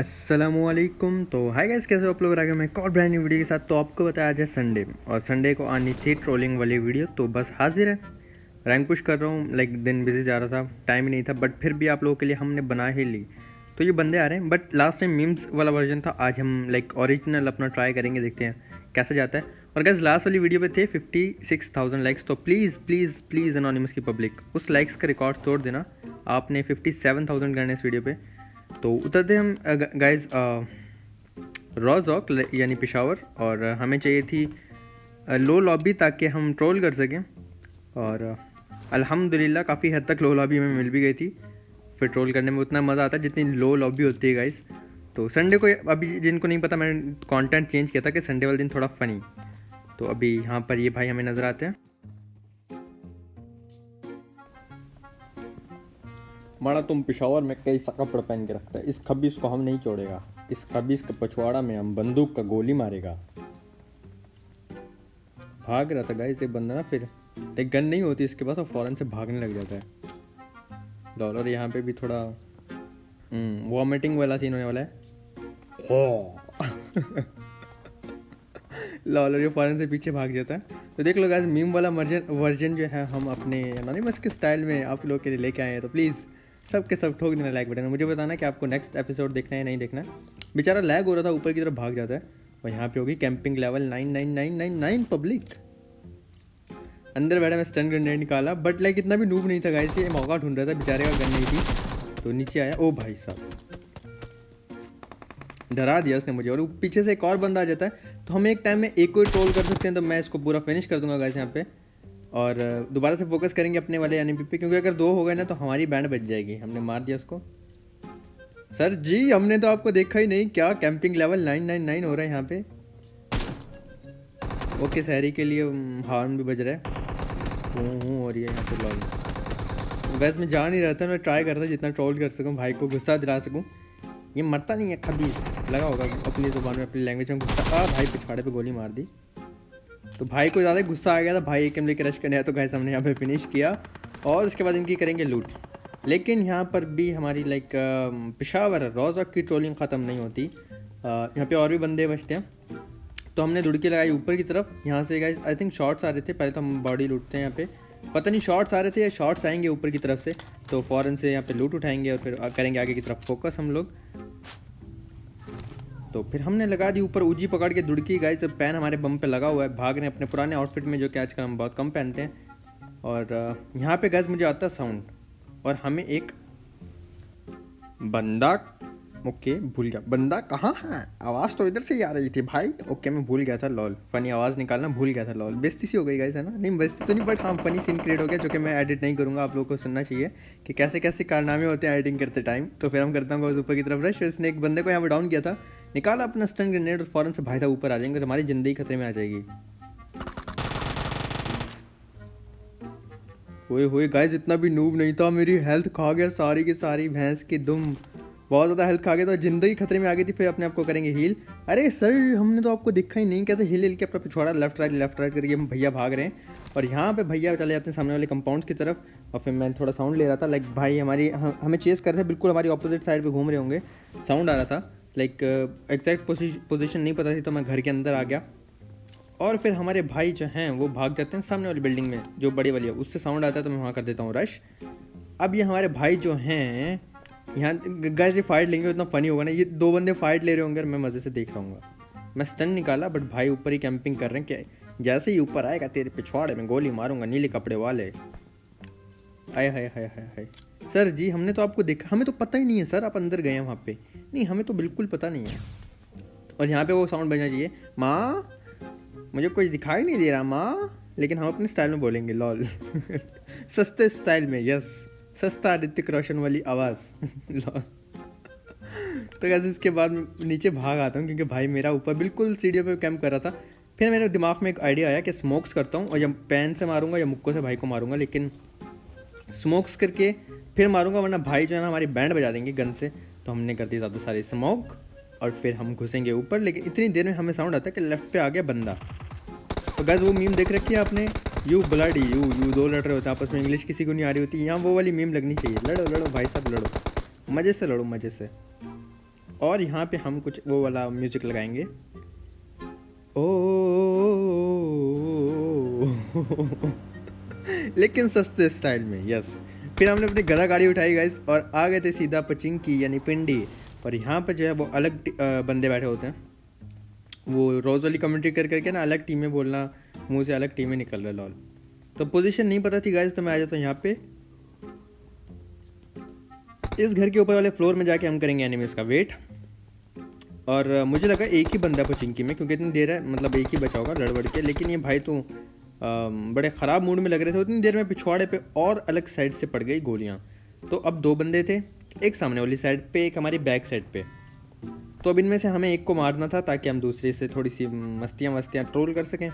अस्सलामुअलैकुम। तो hi guys, कैसे हो आप लोग? आ गए मैं एक और ब्रांड न्यू वीडियो के साथ। तो आपको बताया आज है संडे, और संडे को आनी थी ट्रोलिंग वाली वीडियो, तो बस हाजिर है। रैंक पुश कर रहा हूँ, लाइक दिन बिजी जा रहा था, टाइम ही नहीं था, बट फिर भी आप लोगों के लिए हमने बना ही ली। तो ये बंदे आ रहे हैं, बट लास्ट टाइम मीम्स वाला वर्जन था, आज हम लाइक ओरिजिनल अपना ट्राई करेंगे, देखते हैं कैसे जाता है। और गाइस लास्ट वाली वीडियो पे थे 56,000 लाइक्स, तो प्लीज़ प्लीज़ प्लीज़ अनोनिमस की पब्लिक उस लाइक्स का रिकॉर्ड तोड़ देना। आपने 57,000 करने इस वीडियो पे। तो उतरते हम गाइज रॉजॉक यानी पेशावर, और हमें चाहिए थी लो लॉबी ताकि हम ट्रोल कर सकें। और अल्हम्दुलिल्लाह काफ़ी हद तक लो लॉबी हमें मिल भी गई थी। फिर ट्रोल करने में उतना मज़ा आता है जितनी लो लॉबी होती है गाइज। तो संडे को, अभी जिनको नहीं पता, मैंने कंटेंट चेंज किया था कि संडे वाले दिन थोड़ा फ़नी। तो अभी यहाँ पर ये भाई हमें नज़र आते हैं। माड़ा तुम पेशावर में कई सा कपड़ा पहन के रखता है, इस खबीस को हम नहीं छोड़ेगा, इस खबीस के पछवाड़ा में हम बंदूक का गोली मारेगा। भाग रहा था गाइस ये बंदा ना, फिर एक गन नहीं होती इसके पास और फौरन से भागने लग जाता है। डॉलर यहाँ पे भी थोड़ा वॉमिटिंग वाला सीन होने वाला है। लॉलर ये फौरन से पीछे भाग जाता है। तो देख लो गाइस, मीम वाला वर्जन जो है हम अपने एनोनिमस के स्टाइल में आप लोगों के लिए लेके आए हैं। तो प्लीज़ सब के सब ठोक देना लाइक बटन। मुझे बताना कि आपको नेक्स्ट एपिसोड देखना है नहीं देखना है। बेचारा लैग हो रहा था, ऊपर की तरफ भाग जाता है। और यहाँ पे होगी कैंपिंग लेवल 99999 पब्लिक। अंदर बैठा मैं स्टन ग्रेनेड निकाला, बट लाइक इतना भी नूब नहीं था गाइस, ये मौका ढूंढ रहा था, बेचारे का गन नहीं थी। तो नीचे आया, ओ भाई साहब डरा दिया उसने मुझे। और पीछे से एक और बंदा आ जाता है, तो हम एक टाइम में एक को ट्रोल कर सकते हैं। तो मैं इसको पूरा फिनिश कर दूंगा गाइस यहाँ पे, और दोबारा से फोकस करेंगे अपने वाले एनिमी पे, क्योंकि अगर दो हो गए ना तो हमारी बैंड बच जाएगी। हमने मार दिया उसको। सर जी हमने तो आपको देखा ही नहीं क्या, कैंपिंग लेवल 999 हो रहा है यहाँ पे। ओके, शहरी के लिए हॉर्न भी बज रहा है, हूँ हो रही है यहाँ पे। लॉल वैसे मैं जा नहीं रहा था, मैं ट्राई करता जितना ट्रोल कर सकूँ, भाई को गुस्सा दिला सकूँ। ये मरता नहीं है, खबीस लगा होगा अपनी ज़ुबान में, अपनी लैंग्वेज में गुस्सा। भाई पिछवाड़े पे गोली मार दी, तो भाई को ज़्यादा गुस्सा आ गया था। भाई एक लेके रश करने आया, तो गाइस हमने यहाँ पे फिनिश किया। और उसके बाद इनकी करेंगे लूट। लेकिन यहाँ पर भी हमारी लाइक पेशावर रॉजॉक की ट्रोलिंग ख़त्म नहीं होती। यहाँ पे और भी बंदे बचते हैं, तो हमने दुड़की लगाई ऊपर की तरफ। यहाँ से गाइस आई थिंक शॉट्स आ रहे थे, पहले तो हम बॉडी लूटते हैं यहाँ पे। पता नहीं शॉट्स आ रहे थे या शॉट्स आएंगे ऊपर की तरफ से, तो फ़ौरन से यहाँ पे लूट उठाएंगे और फिर करेंगे आगे की तरफ फोकस हम लोग। तो फिर हमने लगा दी ऊपर ऊजी पकड़ के दुड़की गाइस। पैन हमारे बम पे लगा हुआ है, भाग रहे हैं अपने पुराने आउटफिट में, जो कि आजकल हम बहुत कम पहनते हैं। और यहाँ पे गाइस मुझे आता है साउंड, और हमें एक बंदा, ओके भूल गया बंदा कहाँ है, आवाज़ तो इधर से ही आ रही थी भाई। ओके मैं भूल गया था, लॉल फनी आवाज़ निकालना भूल गया था। लॉल बेइज्जती सी हो गई गाइस, है ना? नहीं बेइज्जती तो नहीं, बट हाँ फनी सीन क्रिएट हो गया, जो कि मैं एडिट नहीं करूँगा। आप लोगों को सुनना चाहिए कि कैसे कैसे कारनामे होते हैं एडिटिंग करते टाइम। तो फिर हम करता हूँ ऊपर की तरफ रश। इसने एक बंदे को यहाँ पर डाउन किया था, निकाला अपना स्टन ग्रेनेड, और फौरन से भाई साहब ऊपर आ जाएंगे, तो हमारी ज़िंदगी खतरे में आ जाएगी। ओए होए गाइस, इतना भी नूब नहीं था, मेरी हेल्थ खा गया सारी की सारी, भैंस की दुम, बहुत ज़्यादा हेल्थ खा गया, तो ज़िंदगी खतरे में आ गई थी। फिर अपने आप को करेंगे हील। अरे सर हमने तो आपको देखा ही नहीं, कैसे हिल हिल के अपना पिछवाड़ा लेफ्ट राइट करके हम भैया भाग रहे हैं। और यहाँ पे भैया चले जाते हैं सामने वाले कंपाउंड की तरफ। और फिर मैं थोड़ा साउंड ले रहा था, लाइक भाई हमारी हमें चेस कर रहे थे, बिल्कुल हमारी ऑपोजिट साइड पर घूम रहे होंगे। साउंड आ रहा था, लाइक एग्जैक्ट पोजीशन नहीं पता थी, तो मैं घर के अंदर आ गया। और फिर हमारे भाई जो हैं वो भाग जाते हैं सामने वाली बिल्डिंग में, जो बड़ी वाली है, उससे साउंड आता है, तो मैं वहाँ कर देता हूँ रश। अब ये हमारे भाई जो हैं यहाँ गाइस, ये फाइट लेंगे, उतना फनी होगा ना। ये दो बंदे फाइट ले रहे होंगे और मैं मज़े से देख रहा हूँ। मैं स्टन निकाला, बट भाई ऊपर ही कैंपिंग कर रहे हैं कि जैसे ही ऊपर आएगा तेरे पिछवाड़े में गोली मारूंगा, नीले कपड़े वाले। आए हाय हाय हाय हाय। सर जी हमने तो आपको देखा, हमें तो पता ही नहीं है सर आप अंदर गए हैं वहाँ पे। नहीं हमें तो बिल्कुल पता नहीं है। और यहाँ पे वो साउंड बजना चाहिए, माँ मुझे कुछ दिखाई नहीं दे रहा माँ, लेकिन हम अपने स्टाइल में बोलेंगे लॉल। सस्ते स्टाइल में, यस, सस्ता ऋतिक रोशन वाली आवाज़। लॉल। तो कैसे इसके बाद मैं नीचे भाग आता हूँ, क्योंकि भाई मेरा ऊपर बिल्कुल सीढ़ियों पे कैंप कर रहा था। फिर मेरे दिमाग में एक आइडिया आया कि स्मोक्स करता हूँ, और या पैन से मारूंगा या मुक्कों से भाई को मारूंगा, लेकिन स्मोक्स करके फिर मारूंगा, वरना भाई जो है ना हमारी बैंड बजा देंगे गन से। तो हमने कर दी ज़्यादा सारी स्मोक, और फिर हम घुसेंगे ऊपर। लेकिन इतनी देर में हमें साउंड आता है कि लेफ्ट पे आ गया बंदा। तो गाइस वो मीम देख रखी है आपने, यू ब्लडी यू दो लड़ रहे होते हैं आपस में, इंग्लिश किसी को नहीं आ रही होती, यहाँ वो वाली मीम लगनी चाहिए। लड़ो लड़ो भाई साहब लड़ो, मज़े से लड़ो मज़े से। और यहाँ पे हम कुछ वो वाला म्यूजिक लगाएंगे। ओ लेकिन सस्ते स्टाइल में, यस। फिर हमने अपनी गधा गाड़ी उठाई गाइस और आ गए थे सीधा पचिंकी यानी पिंडी। और यहाँ पर जो है वो अलग बंदे बैठे होते हैं, वो रोज़ वाली कमेंट्री कर करके ना अलग टीमें बोलना, मुंह से अलग टीमें निकल रहा लॉल। तो पोजीशन नहीं पता थी गाइस, तो मैं आ जाता हूँ यहाँ पे। इस घर के ऊपर वाले फ्लोर में जाके हम करेंगे एनिमीज का वेट। और मुझे लगा एक ही बंदा पचिंकी में, क्योंकि इतनी देर है मतलब एक ही बचा होगा लड़बड़ के। लेकिन ये भाई तो बड़े ख़राब मूड में लग रहे थे। उतनी देर में पिछवाड़े पे और अलग साइड से पड़ गई गोलियाँ। तो अब 2 बंदे थे, एक सामने वाली साइड पे, एक हमारी बैक साइड पे। तो अब इनमें से हमें एक को मारना था ताकि हम दूसरे से थोड़ी सी मस्तियाँ ट्रोल कर सकें।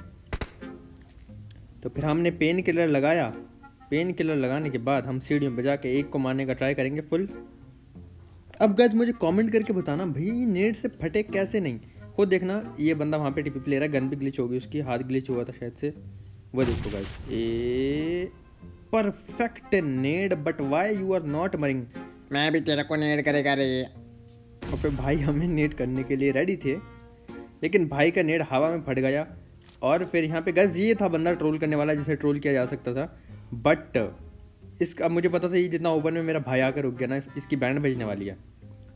तो फिर हमने पेन किलर लगाया। पेन किलर लगाने के बाद हम सीढ़ियों में बजा के एक को मारने का ट्राई करेंगे फुल। अब गाइस मुझे कमेंट करके बताना भाई नेट से फटे कैसे नहीं। खुद देखना, ये बंदा वहाँ पे टीपी ले रहा है, गन भी ग्लिच होगी उसकी, हाथ ग्लिच हुआ था शायद से, वो देखो guys. A perfect nerd, but why you are not marrying. मैं भी तेरे को नेड करेगा रे। और फिर भाई हमें नेड करने के लिए रेडी थे, लेकिन भाई का नेड हवा में फट गया। और फिर यहाँ पे गाइस ये था बंदा ट्रोल करने वाला, जिसे ट्रोल किया जा सकता था। बट इसका मुझे पता था ये जितना ओपन में मेरा भाई आकर रुक गया ना, इसकी बैंड बजने वाली है।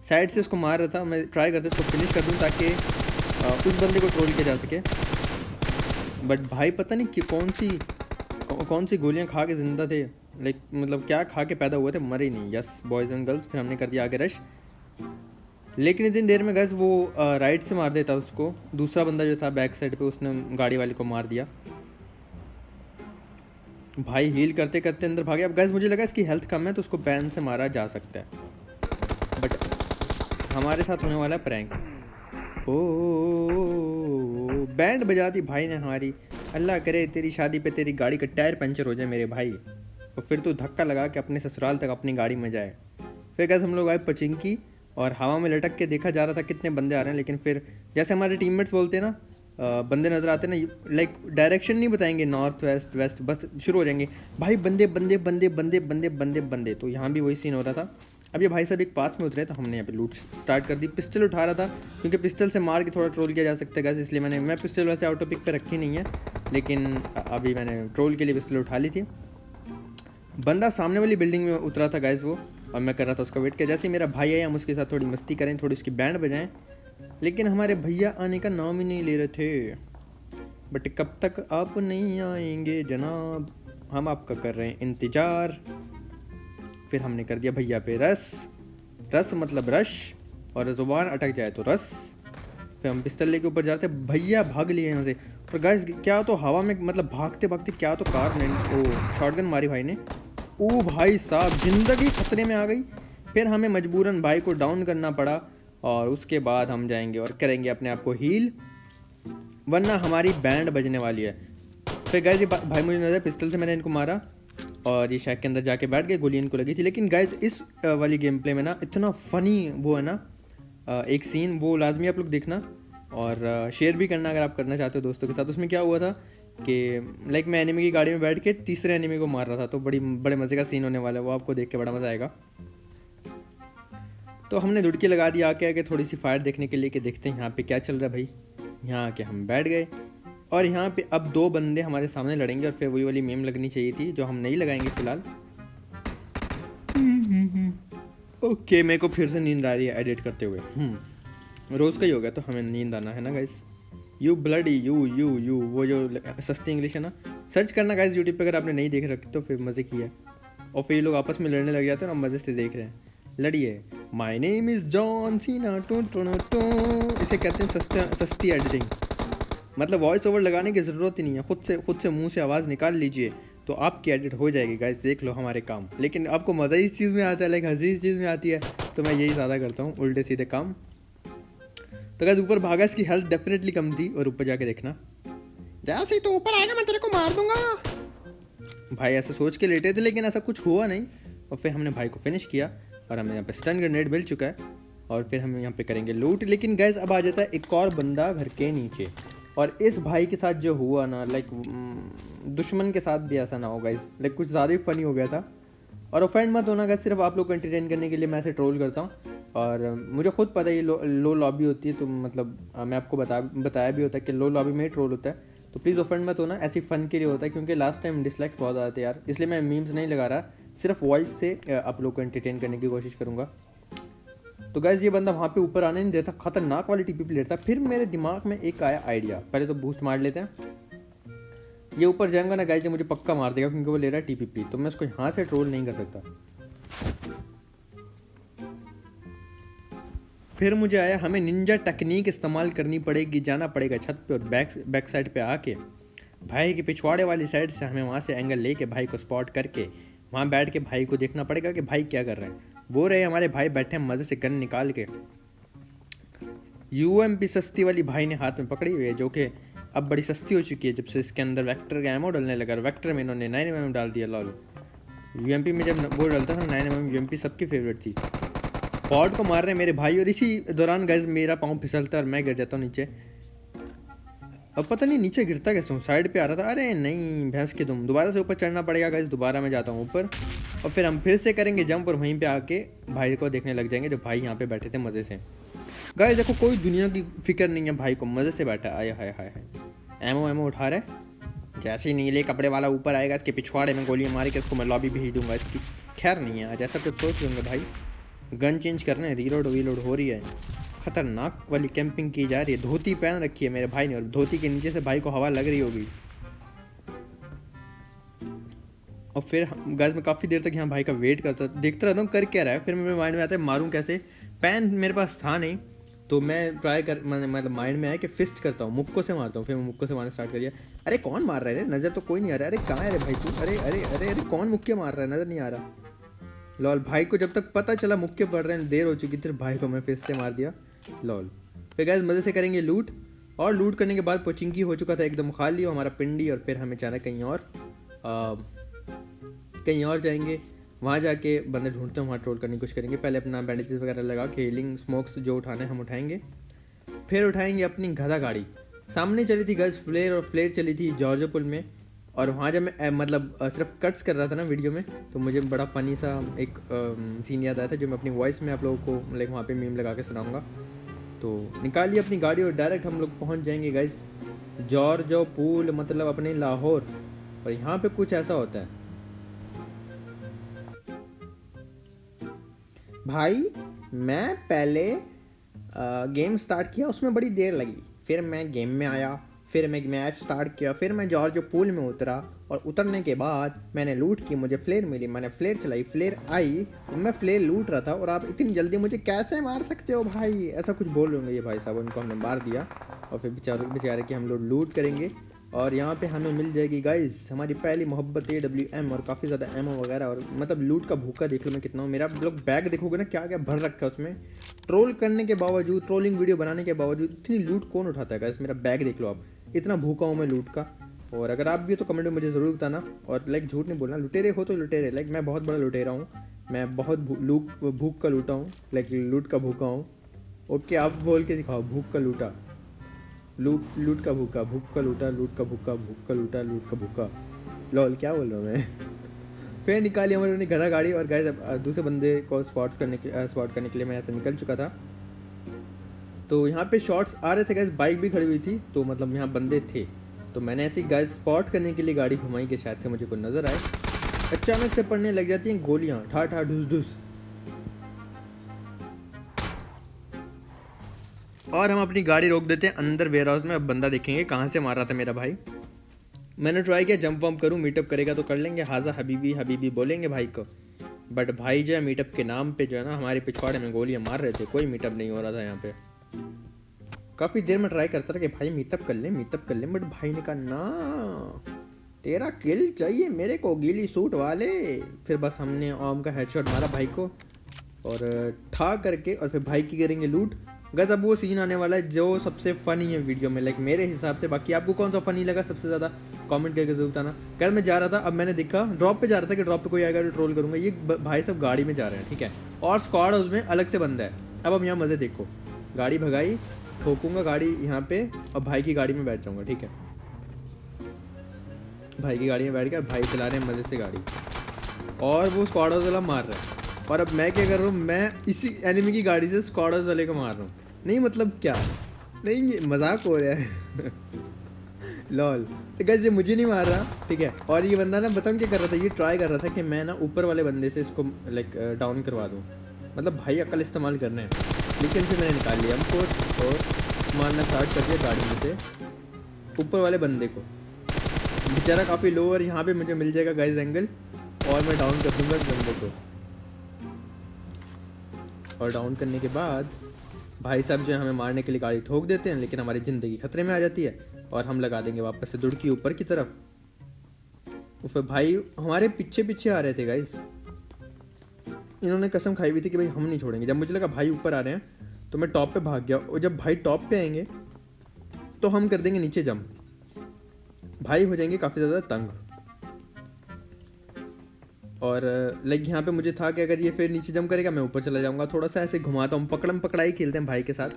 साइड से उसको मार रहा था, मैं ट्राई करते इसको फिनिश कर दूँ ताकि उस बंदे को ट्रोल किया जा सके। बट भाई पता नहीं कि कौन सी गोलियां खा के ज़िंदा थे, मतलब क्या खा के पैदा हुए थे, मरे ही नहीं। Yes boys and girls. फिर हमने कर दिया आगे रश। लेकिन इतनी देर में गैस वो राइट से मार देता उसको। दूसरा बंदा जो था बैक साइड पे, उसने गाड़ी वाले को मार दिया। भाई हील करते करते अंदर भागे। अब गैस मुझे लगा इसकी हेल्थ कम है तो उसको बैन से मारा जा सकता है, बट हमारे साथ होने वाला है प्रैंक। ओ बैंड बजा दी भाई ने हमारी। अल्लाह करे तेरी शादी पे तेरी गाड़ी का टायर पंचर हो जाए मेरे भाई, और फिर तू धक्का लगा के अपने ससुराल तक अपनी गाड़ी में जाए। फिर कैसे हम लोग आए पचिंकी और हवा में लटक के देखा जा रहा था कितने बंदे आ रहे हैं। लेकिन फिर जैसे हमारे टीममेट्स बोलते हैं ना, बंदे नज़र आते हैं ना, लाइक डायरेक्शन नहीं बताएंगे, नॉर्थ वेस्ट वेस्ट, बस शुरू हो जाएंगे भाई बंदे बंदे बंदे बंदे बंदे बंदे बंदे। तो यहाँ भी वही सीन हो रहा था। अब ये भाई साहब एक पास में उतरे तो हमने यहाँ पे लूट स्टार्ट कर दी। पिस्टल उठा रहा था क्योंकि पिस्टल से मार के थोड़ा ट्रोल किया जा सकता है, इसलिए मैं पिस्टल वैसे ऑटो पिक पे रखी नहीं है, लेकिन अभी मैंने ट्रोल के लिए पिस्टल उठा ली थी। बंदा सामने वाली बिल्डिंग में उतरा था गाइस वो, और मैं कर रहा था उसका वेट किया। जैसे मेरा भाई आया हम उसके साथ थोड़ी मस्ती करें, थोड़ी उसकी बैंड बजाएं, लेकिन हमारे भैया आने का नाम ही नहीं ले रहे थे। बट कब तक आप नहीं आएंगे जनाब, हम आपका कर रहे हैं इंतज़ार। फिर हमने कर दिया भैया पे रस मतलब रश, और ज़ुबान अटक जाए तो रस। फिर हम पिस्टल लेके ऊपर जाते, भैया भाग लिए यहाँ से। और गाइस क्या तो हवा में मतलब भागते भागते क्या तो कार ने ओ शॉटगन मारी भाई ने। ओ भाई साहब ज़िंदगी खतरे में आ गई। फिर हमें मजबूरन भाई को डाउन करना पड़ा, और उसके बाद हम जाएंगे और करेंगे अपने आप को हील, वरना हमारी बैंड बजने वाली है। फिर गाइस ये भाई मुझे नजर पिस्टल से मैंने इनको मारा और ये शैक के अंदर जाके बैठ गए, गोली इनको लगी थी। लेकिन गाइस इस वाली गेम प्ले में ना इतना फ़नी वो है ना एक सीन, वो लाजमी आप लोग देखना और शेयर भी करना अगर आप करना चाहते हो दोस्तों के साथ। उसमें क्या हुआ था कि लाइक मैं एनिमी की गाड़ी में बैठ के तीसरे एनिमी को मार रहा था, तो बड़े मज़े का सीन होने वाला है वो, आपको देख के बड़ा मज़ा आएगा। तो हमने दुड़की लगा दी आके थोड़ी सी फायर देखने के लिए कि देखते हैं यहाँ पे क्या चल रहा है भाई। यहाँ आके हम बैठ गए और यहाँ पे अब 2 बंदे हमारे सामने लड़ेंगे, और फिर वही वाली मेम लगनी चाहिए थी जो हम नहीं लगाएंगे फिलहाल। ओके मेरे को फिर से नींद आ रही है एडिट करते हुए। रोज़ का ही हो गया तो हमें नींद आना है ना गाइस। यू ब्लडी यू वो जो सस्ती इंग्लिश है ना, सर्च करना गाइस यूट्यूब पे अगर आपने नहीं देख रखी तो फिर मज़े की है। और फिर ये लोग आपस में लड़ने लग जाते हैं ना, मज़े से देख रहे हैं, लड़िए। My name is John Cena टू टू टू, इसे कहते हैं सस्ती एडिटिंग। मतलब वॉइस ओवर लगाने की ज़रूरत ही नहीं है, खुद से मुंह से आवाज़ निकाल लीजिए तो आपकी एडिट हो जाएगी गाइस। देख लो हमारे काम। लेकिन आपको मज़ा ही इस चीज़ में आता है, लाइक हंसी इस चीज़ में आती है, तो मैं यही ज़्यादा करता हूँ, उल्टे सीधे काम। तो गाइस ऊपर भागा, इसकी हेल्थ डेफिनेटली कम थी, और ऊपर जाके देखना जैसे ही तो ऊपर आएगा मैं तेरे को मार दूंगा। भाई ऐसा सोच के लेटे थे लेकिन ऐसा कुछ हुआ नहीं। और फिर हमने भाई को फिनिश किया और हमें यहाँ पे स्टन ग्रेनेड मिल चुका है, और फिर हम यहाँ पे करेंगे लूट। लेकिन गाइस अब आ जाता है एक और बंदा घर के नीचे, और इस भाई के साथ जो हुआ ना, लाइक दुश्मन के साथ भी ऐसा ना हो गाइस, लाइक कुछ ज़्यादा ही फनी हो गया था। और ऑफेंड मत होना गाइस, सिर्फ आप लोग को एंटरटेन करने के लिए मैं ऐसे ट्रोल करता हूँ। और मुझे खुद पता है ये लो लॉबी होती है, तो मतलब मैं आपको बताया भी होता है कि लो लॉबी में ही ट्रोल होता है। तो प्लीज़ ऑफेंड मत होना, ऐसी फ़न के लिए होता है, क्योंकि लास्ट टाइम डिसलाइक्स बहुत ज़्यादा थे यार, इसलिए मैं मीम्स नहीं लगा रहा, सिर्फ वॉइस से आप लोग को एंटरटेन करने की कोशिश करूँगा। तो गाइस ये बंदा वहाँ पे ऊपर आने नहीं देता, खतरनाक वाली टीपी लेता। फिर मेरे दिमाग में एक आया आइडिया, पहले तो बूस्ट मार लेते हैं। ये ऊपर जाऊंगा ना गाइस, ये मुझे पक्का मार देगा क्योंकि वो ले रहा है टीपीपी, तो मैं उसको यहाँ से ट्रोल नहीं कर सकता। फिर मुझे आया हमें निंजा टेक्निक इस्तेमाल करनी पड़ेगी, जाना पड़ेगा छत पे और बैक साइड पे आके भाई के पिछवाड़े वाली साइड से हमें वहाँ से एंगल लेके भाई को स्पॉट करके वहाँ बैठ के भाई को देखना पड़ेगा कि भाई क्या कर रहे हैं। वो रहे हमारे भाई बैठे मज़े से गन निकाल के, यूएमपी सस्ती वाली भाई ने हाथ में पकड़ी हुई है, जो कि अब बड़ी सस्ती हो चुकी है जब से इसके अंदर वेक्टर का एमो डलने लगा। वेक्टर में इन्होंने 9mm डाल दिया। लॉल यूएमपी में जब वो डलता था 9mm यूएमपी सबकी फेवरेट थी। पॉड को मार रहे हैं मेरे भाई, और इसी दौरान गाइस मेरा पाँव फिसलता है और मैं गिर जाता हूँ नीचे। अब पता नहीं नीचे गिरता कैसे हूँ, साइड पे आ रहा था। अरे नहीं भैंस की तुम, दोबारा से ऊपर चढ़ना पड़ेगा गाइस। दोबारा मैं जाता हूँ ऊपर और फिर हम फिर से करेंगे जंप और वहीं पे आके भाई को देखने लग जाएंगे, जो भाई यहाँ पे बैठे थे मज़े से। गाइस देखो कोई दुनिया की फिक्र नहीं है, भाई को मज़े से बैठा। आया हाय हाय हाय, एमो उठा रहा है। जैसे ही नीले कपड़े वाला ऊपर आएगा इसके पिछवाड़े में गोलियाँ मार के इसको मैं लॉबी भेज दूंगा। इसकी खैर नहीं है आज, ऐसा कुछ सोच लूँगा भाई। गन चेंज करने, रीलोड हो रही है, खतरनाक वाली कैंपिंग की जा रही है। धोती पहन रखी है मेरे भाई ने और धोती के नीचे से भाई को हवा लग रही होगी। और फिर गाइस मैं काफ़ी देर तक यहाँ भाई का वेट करता देखता रहता हूँ कर क्या रहा है। फिर मेरे माइंड में आता है मारूँ कैसे, पैन मेरे पास था नहीं, तो मैं ट्राई कर मतलब माइंड में आया कि फिस्ट करता हूँ, मुक्को से मारता हूँ। फिर मैं मुक्को से मारना स्टार्ट कर दिया। अरे कौन मार रहा है, नज़र तो कोई नहीं आ रहा है। अरे कहाँ है रे भाई तू, अरे अरे अरे अरे कौन मुक्के मार रहा है, नज़र नहीं आ रहा। लॉल भाई को जब तक पता चला मुक्के पड़ रहे हैं, देर हो चुकी थी, भाई को मैं फिस्ट से मार दिया। लॉल फिर गाइस मज़े से करेंगे लूट, और लूट करने के बाद पोचिंकी हो चुका था एकदम खाली हमारा पिंडी। और फिर हमें जाना कहीं और जाएंगे, वहाँ जाके बंदे ढूंढते हैं, वहाँ ट्रोल करने की कोशिश करेंगे। पहले अपना बैंडेजेस वगैरह लगा के हीलिंग स्मोक्स जो उठाना है हम उठाएंगे। फिर उठाएंगे अपनी गधा गाड़ी। सामने चली थी गाइस फ्लेयर, और फ्लेयर चली थी जॉर्जो पुल में। और वहाँ जब मैं मतलब सिर्फ कट्स कर रहा था ना वीडियो में, तो मुझे बड़ा फ़नी सा एक सीन याद आया था, जो मैं अपनी वॉइस में आप लोगों को लाइक वहाँ पे मीम लगा के सुनाऊंगा। तो निकालिए अपनी गाड़ी और डायरेक्ट हम लोग पहुँच जाएंगे गाइस जॉर्जो पुल, मतलब अपने लाहौर। और यहाँ पे कुछ ऐसा होता है भाई, मैं पहले गेम स्टार्ट किया, उसमें बड़ी देर लगी, फिर मैं गेम में आया, फिर मैं मैच स्टार्ट किया, फिर मैं जॉर्जो पूल में उतरा, और उतरने के बाद मैंने लूट की, मुझे फ्लेयर मिली, मैंने फ्लेयर चलाई, फ्लेयर आई, तो मैं फ्लेयर लूट रहा था, और आप इतनी जल्दी मुझे कैसे मार सकते हो भाई, ऐसा कुछ बोल रहे होंगे ये भाई साहब। उनको हमने मार दिया और फिर बेचारे कि हम लोग लूट करेंगे। और यहाँ पे हमें मिल जाएगी गाइस हमारी पहली मोहब्बत AWM, और काफ़ी ज़्यादा एमओ वगैरह, और मतलब लूट का भूखा देख लो मैं कितना हूँ। मेरा लोग बैग देखोगे ना क्या क्या भर रखा है उसमें। ट्रोल करने के बावजूद, ट्रोलिंग वीडियो बनाने के बावजूद इतनी लूट कौन उठाता है गाइस। मेरा बैग देख लो आप, इतना भूखा हूँ मैं लूट का। और अगर आप भी हो तो कमेंट में मुझे ज़रूर बताना। और लाइक झूठ नहीं बोलना, लुटेरे हो तो लुटेरे, लाइक मैं बहुत बड़ा लुटेरा हूँ, मैं बहुत भूख का लूटा हूँ, लाइक लूट का भूखा हूँ। ओके आप बोल के दिखाओ, भूख का लूटा, लूट का भूखा, भूख का लूटा, लूट का भूखा, भूख का लूटा, लूट का भूखा। लॉल क्या बोल रहा हूँ मैं। फिर निकाली हमारे गधा गाड़ी, और गाइस दूसरे बंदे को स्पॉट करने के लिए मैं ऐसे निकल चुका था। तो यहाँ पे शॉट्स आ रहे थे गाइस, बाइक भी खड़ी हुई थी, तो मतलब यहाँ बंदे थे। तो मैंने ऐसे गाइस स्पॉट करने के लिए गाड़ी घुमाई कि शायद से मुझे कोई नज़र आए। अचानक से पड़ने लग जाती हैं गोलियाँ, ठा ठा ढुस ढुस, और हम अपनी गाड़ी रोक देते हैं अंदर वेयर हाउस में। अब बंदा देखेंगे कहाँ से मार रहा था मेरा भाई। मैंने ट्राई किया जंप वम्प करूँ, मीटअप करेगा तो कर लेंगे, हाजा हबीबी हबीबी बोलेंगे भाई को। बट भाई जो है मीटअप के नाम पे जो है ना हमारे पिछवाड़े में गोलियां मार रहे थे, कोई मीटअप नहीं हो रहा था यहाँ पे। काफ़ी देर में ट्राई करता रहा कि भाई मीटअप कर लें, बट भाई ने कहा ना, तेरा किल चाहिए मेरे को गीली सूट वाले। फिर बस हमने ओम का हेडशॉट मारा भाई को, और ठा करके, और फिर भाई की करेंगे लूट। गाइस अब वो सीन आने वाला है जो सबसे फनी है वीडियो में, लाइक मेरे हिसाब से। बाकी आपको कौन सा फनी लगा सबसे ज़्यादा कमेंट करके जरूर बताना। गाइस मैं जा रहा था, अब मैंने देखा ड्रॉप पे जा रहा था कि ड्रॉप पे कोई आएगा तो ट्रोल करूँगा। ये भाई सब गाड़ी में जा रहे हैं, ठीक है, और स्क्वाड हाउस में अलग से बंदा है। अब यहाँ मज़े देखो, गाड़ी भगाई, ठोकूँगा गाड़ी यहाँ पे, और भाई की गाड़ी में बैठ जाऊँगा, ठीक है। भाई की गाड़ी में बैठ गया, भाई चला रहे हैं मज़े से गाड़ी। और वो स्क्वाड हाउस वाला मार रहा है। और अब मैं क्या कर रहा हूँ, मैं इसी एनिमी की गाड़ी से स्क्वाड हाउस वाले को मार रहा हूँ। नहीं मतलब क्या, नहीं ये मजाक हो रहा है। लॉल। तो गाइस ये मुझे नहीं मार रहा, ठीक है। और ये बंदा ना बताऊँ क्या कर रहा था, ये ट्राई कर रहा था कि मैं ना ऊपर वाले बंदे से इसको लाइक डाउन करवा दूँ। मतलब भाई अकल इस्तेमाल करने हैं। लेकिन फिर मैंने निकाल लिया हमको और मारना स्टार्ट कर दिया गाड़ी में से ऊपर वाले बंदे को। बेचारा काफ़ी लो और यहाँ पे मुझे मिल जाएगा गाइस एंगल और मैं डाउन कर दूँगा इस बंदे को। और डाउन करने के बाद भाई साहब जो है हमें मारने के लिए गाड़ी ठोक देते हैं, लेकिन हमारी ज़िंदगी खतरे में आ जाती है और हम लगा देंगे वापस से दुड़की ऊपर की तरफ। तो फिर भाई हमारे पीछे पीछे आ रहे थे गाइस। इन्होंने कसम खाई हुई थी कि भाई हम नहीं छोड़ेंगे। जब मुझे लगा भाई ऊपर आ रहे हैं तो मैं टॉप पे भाग गया, और जब भाई टॉप पे आएंगे तो हम कर देंगे नीचे जंप। भाई हो जाएंगे काफ़ी ज़्यादा तंग। और लाइक यहाँ पे मुझे था कि अगर ये फिर नीचे जंप करेगा मैं ऊपर चला जाऊँगा। थोड़ा सा ऐसे घुमाता हूँ, पकड़म पकड़ाई खेलते हैं भाई के साथ।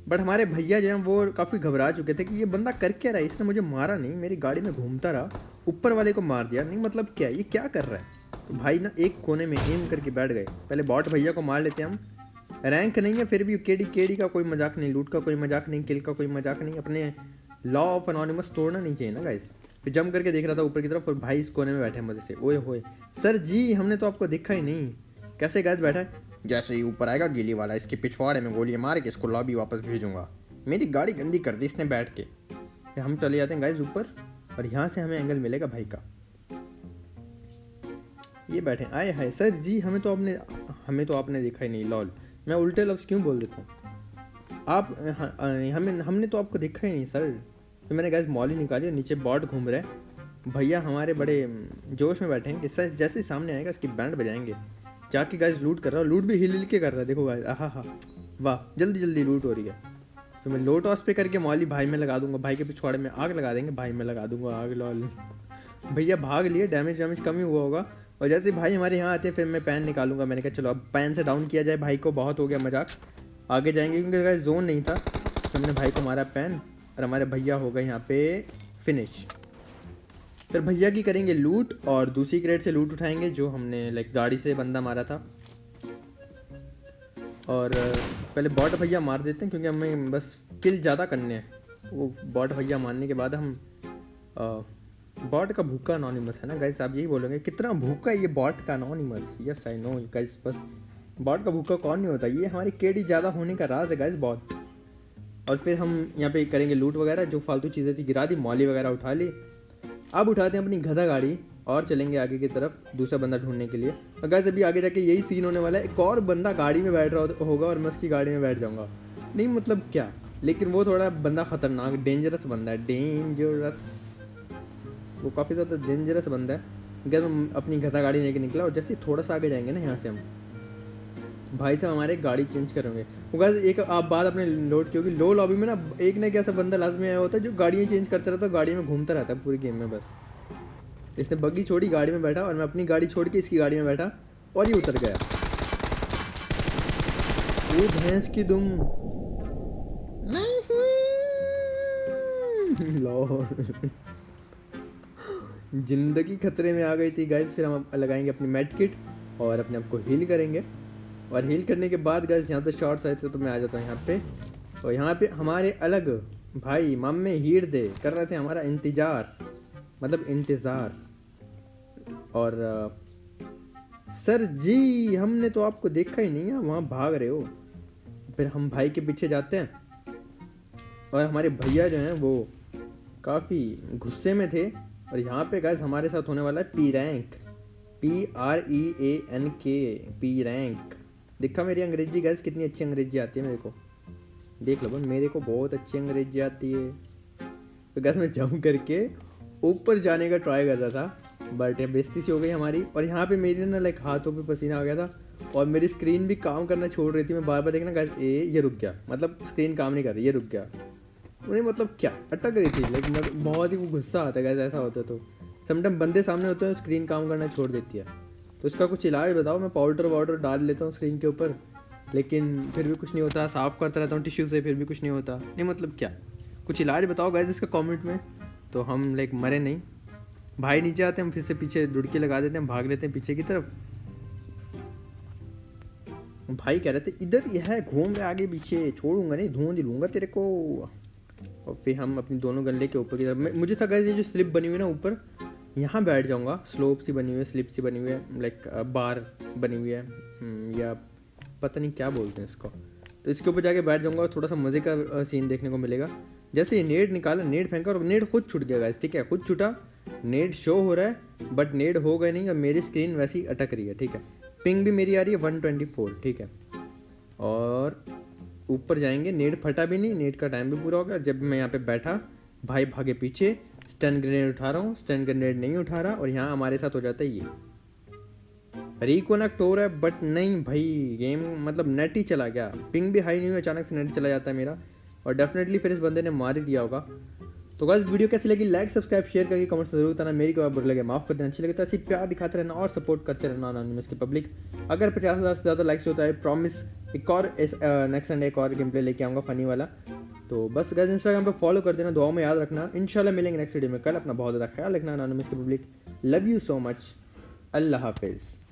बट हमारे भैया जो हैं वो काफ़ी घबरा चुके थे कि ये बंदा कर क्या रहा है, इसने मुझे मारा नहीं, मेरी गाड़ी में घूमता रहा, ऊपर वाले को मार दिया। नहीं मतलब क्या, ये क्या कर रहा है। तो भाई ना एक कोने में एम करके बैठ गए। पहले बॉट भैया को मार लेते हैं हम। रैंक नहीं है फिर भी केडी केडी का कोई मजाक नहीं, लूट का कोई मजाक नहीं, किल का कोई मजाक नहीं। अपने लॉ ऑफ एनोनिमस तोड़ना नहीं चाहिए ना गाइस। फिर जंप करके देख रहा था ऊपर की तरफ और भाई इस कोने में बैठे मजे से। ओए होए सर जी, हमने तो आपको देखा ही नहीं। कैसे गाइस बैठा है, जैसे ही ऊपर आएगा गिली वाला इसके पिछवाड़े में गोली मार के इसको लॉबी वापस भेजूंगा। मेरी गाड़ी गंदी कर दी इसने बैठ के। फिर हम चले जाते हैं गाइस ऊपर और यहाँ से हमें एंगल मिलेगा भाई का। ये बैठे आए हाय सर जी, हमें तो आपने देखा ही नहीं। लॉल, मैं उल्टे लफ्ज़ क्यों बोल देता हूँ। आप हमने तो आपको देखा ही नहीं सर। तो मैंने गैस मॉली निकाली और नीचे बॉट घूम रहे हैं। भैया हमारे बड़े जोश में बैठे हैं कि सर जैसे ही सामने आएगा इसकी बैंड बजाएंगे। जाके गैस लूट कर रहा हूँ, लूट भी हिल हिल के कर रहा है। देखो गैस, आहा हा वाह, जल्दी जल्दी लूट हो रही है। तो मैं लो टॉस पे करके मॉली भाई में लगा दूंगा, भाई के पिछवाड़े में आग लगा देंगे, भाई में लगा दूंगा आग। लॉल, भैया भाग लिए, डैमेज कम ही हुआ होगा। और जैसे भाई हमारे यहाँ आते हैं फिर मैं पैन निकालूंगा। मैंने कहा चलो अब पैन से डाउन किया जाए भाई को, बहुत हो गया मजाक, आगे जाएंगे क्योंकि गाइस जोन नहीं था। तो हमने भाई को मारा पैन और हमारे भैया हो गए यहाँ पे फिनिश। फिर भैया की करेंगे लूट और दूसरी क्रेट से लूट उठाएंगे जो हमने लाइक गाड़ी से बंदा मारा था। और पहले बॉट भैया मार देते हैं क्योंकि हमें बस किल ज़्यादा करने हैं। वो बॉट भैया मारने के बाद हम बॉट का भूखा अनोनिमस है ना गाइस, आप यही बोलोगे कितना भूखा है ये बॉट का anonymous. Yes I know guys, बस बॉट का भूखा कौन नहीं होता, ये हमारी केडी ज़्यादा होने का राज है गाइस बॉट। और फिर हम यहाँ पे करेंगे लूट वगैरह, जो फालतू चीज़ें थी गिरा दी, मॉली वगैरह उठा ली। अब उठाते हैं अपनी गधा गाड़ी और चलेंगे आगे की तरफ दूसरा बंदा ढूंढने के लिए। और गाइस अभी आगे जाके यही सीन होने वाला है, एक और बंदा गाड़ी में बैठ रहा होगा और मैं उसकी गाड़ी में बैठ जाऊँगा। नहीं मतलब क्या, लेकिन वो थोड़ा बंदा खतरनाक डेंजरस बंदा है, डेंजरस, वो काफ़ी ज़्यादा डेंजरस बंदा है। गैस मैं अपनी गधा गाड़ी लेके निकला और जैसे थोड़ा सा आगे जाएंगे ना यहाँ से हम भाई साहब हमारे गाड़ी चेंज करेंगे। वो गैस एक आप बात अपने लोड की होगी, लो लॉबी में ना एक ना एक ऐसा बंदा लाजमी आया होता है जो गाड़ियाँ चेंज करता रहता है, गाड़ी में घूमता रहता है पूरी गेम में। बस इसने बग्गी छोड़ी, गाड़ी में बैठा और मैं अपनी गाड़ी छोड़ के इसकी गाड़ी में बैठा और ये उतर गया। वो भैंस की दुम जिंदगी खतरे में आ गई थी गाइस। फिर हम लगाएंगे अपनी मेड किट और अपने आप को हील करेंगे। और हील करने के बाद गाइस यहाँ तो शॉर्ट्स आए थे तो मैं आ जाता हूँ यहाँ पे। और यहाँ पे हमारे अलग भाई मामे हीर दे कर रहे थे हमारा इंतज़ार, मतलब इंतज़ार। और सर जी हमने तो आपको देखा ही नहीं है, वहाँ भाग रहे हो। फिर हम भाई के पीछे जाते हैं और हमारे भैया जो हैं वो काफ़ी गुस्से में थे। और यहाँ पे गाइस हमारे साथ होने वाला है P rank, PREANK, P rank. देखा मेरी अंग्रेजी गाइस कितनी अच्छी अंग्रेजी आती है मेरे को, देख लो बस मेरे को बहुत अच्छी अंग्रेजी आती है। तो गाइस मैं जंप करके ऊपर जाने का ट्राई कर रहा था बट बेइज्जती सी हो गई हमारी। और यहाँ पे मेरे ना लाइक हाथों पे पसीना आ गया था और मेरी स्क्रीन भी काम करना छोड़ रही थी। मैं बार बार देखना गाइस ये रुक गया, मतलब स्क्रीन काम नहीं कर रही, ये रुक गया। नहीं मतलब क्या, अटक रही थी लाइक, बहुत ही गुस्सा आता है गाइस ऐसा होता तो। समटाइम बंदे सामने होते हैं स्क्रीन काम करना छोड़ देती है, तो इसका कुछ इलाज बताओ। मैं पाउडर वाउडर डाल लेता हूँ स्क्रीन के ऊपर लेकिन फिर भी कुछ नहीं होता, साफ़ करता रहता हूँ टिश्यू से फिर भी कुछ नहीं होता। नहीं मतलब क्या, कुछ इलाज बताओ गाइस इसका कमेंट में, तो हम लाइक मरे नहीं। भाई नीचे आते हैं, हम फिर से पीछे डुडकी लगा देते हैं, भाग लेते हैं पीछे की तरफ। भाई कह रहे थे इधर ये है, घूम रहे आगे पीछे, छोड़ूंगा नहीं, धुआं दिलूंगा तेरे को। और फिर हम अपनी दोनों गन लेके ऊपर की तरफ, मुझे था गाइस ये जो स्लिप बनी हुई है ना ऊपर, यहाँ बैठ जाऊँगा। स्लोप सी बनी हुई है, स्लिप सी बनी हुई है, लाइक बार बनी हुई है, या पता नहीं क्या बोलते हैं इसको। तो इसके ऊपर जाके बैठ जाऊँगा और थोड़ा सा मज़े का सीन देखने को मिलेगा। जैसे ये नेड निकाला, नेड फेंका और नेड खुद छूट गया गाइस, ठीक है, खुद छूटा। नेड शो हो रहा है बट नेड हो गया नहीं, और मेरी स्क्रीन वैसी ही अटक रही है, ठीक है। पिंग भी मेरी आ रही है 124, ठीक है। और ऊपर जाएंगे, नेड फटा भी नहीं, नेड का टाइम भी पूरा हो गया। जब मैं यहाँ पे बैठा, भाई भागे पीछे, स्टन ग्रेनेड उठा रहा हूँ, स्टन ग्रेनेड नहीं उठा रहा, और यहाँ हमारे साथ हो जाता है ये रिकनेक्ट हो रहा है, बट नहीं भाई, गेम मतलब नेट ही चला गया। पिंग भी हाई नहीं हुई, अचानक से नेट चला जाता है मेरा, और डेफिनेटली फिर इस बंदे ने मार ही दिया होगा। तो गाइस वीडियो कैसी लगी, लाइक सब्सक्राइब शेयर करके कमेंट्स जरूर बताना। मेरी को बुरा लगे माफ़ कर देना, अच्छी लगे तो ऐसी प्यार दिखाते रहना और सपोर्ट करते रहना अनोनिमस की पब्लिक। अगर 50,000 से ज़्यादा लाइक्स होता है, प्रॉमिस एक और नेक्स्ट संडे एक और गेम प्ले लेके आऊँगा फनी वाला। तो बस गाइस इंस्टाग्राम पे फॉलो कर देना, दुआओं में याद रखना। इंशाल्लाह मिलेंगे नेक्स्ट वीडियो में कल। अपना बहुत ज़्यादा ख्याल रखना अनोनिमस की public. Love you so much. अल्लाह हाफिज़।